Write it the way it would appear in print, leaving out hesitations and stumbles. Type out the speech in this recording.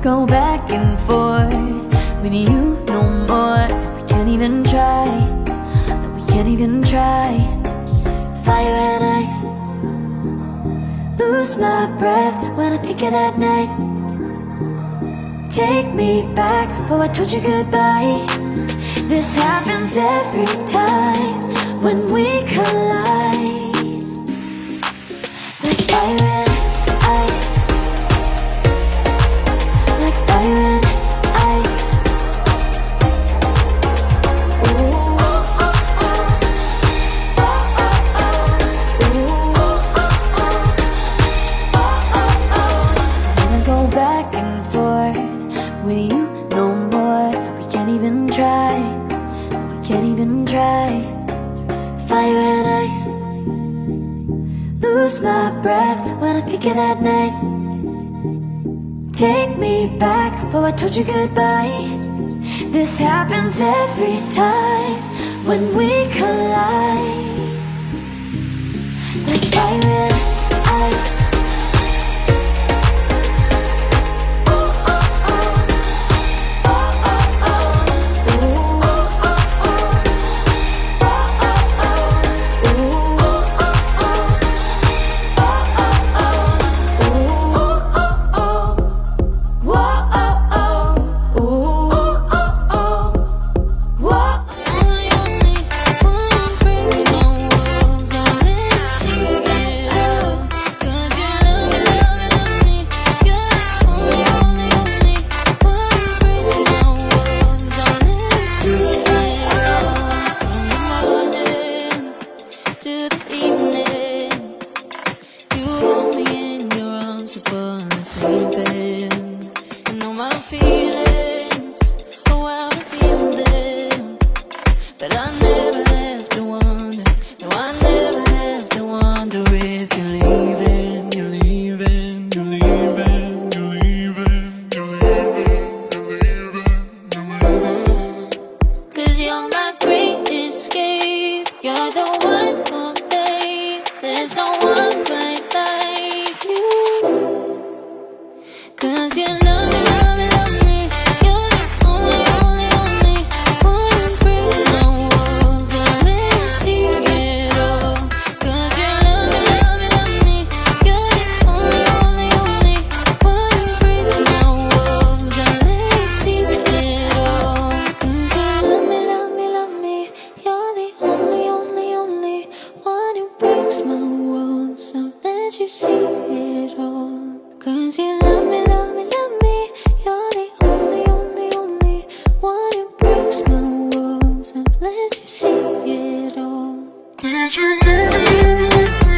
go back and forth with you no more. We can't even try, no, we can't even try. Fire and ice, lose my breath when I think of that night. Take me back, oh I told you goodbye. This happens every time when we collide. Like fire and ice, like fire and ice. Ooh, oh, oh, oh. Oh, oh, oh. Ooh, oh, oh, oh. Oh, oh, oh. Wanna go back and forth with you no more. We can't even try, we can't even try. Fire and ice, lose my breath when I think of that night. Take me back, oh I told you goodbye. This happens every time when we collide. Like fire and ice. But I never have to wonder, no, I never have to wonder if you're leaving, you're leaving, you're leaving, you're leaving, you're leaving, you're leaving, you're leaving. 'Cause you're my great escape, you're the one for me, there's no one quite like you. 'Cause you love me, love me, love me, you're the only, only, only one who breaks my walls and let me see it all. 'Cause you love me, love me, love me, you're the only, only, only one who breaks my walls and let me see it all. 'Cause you love me, love me, love me, you're the only, only, only one who breaks my walls and let you see it all. 'Cause you love me, love me, love me, you're the only, only, only one who breaks my walls and lets you see it all. Did you leave me?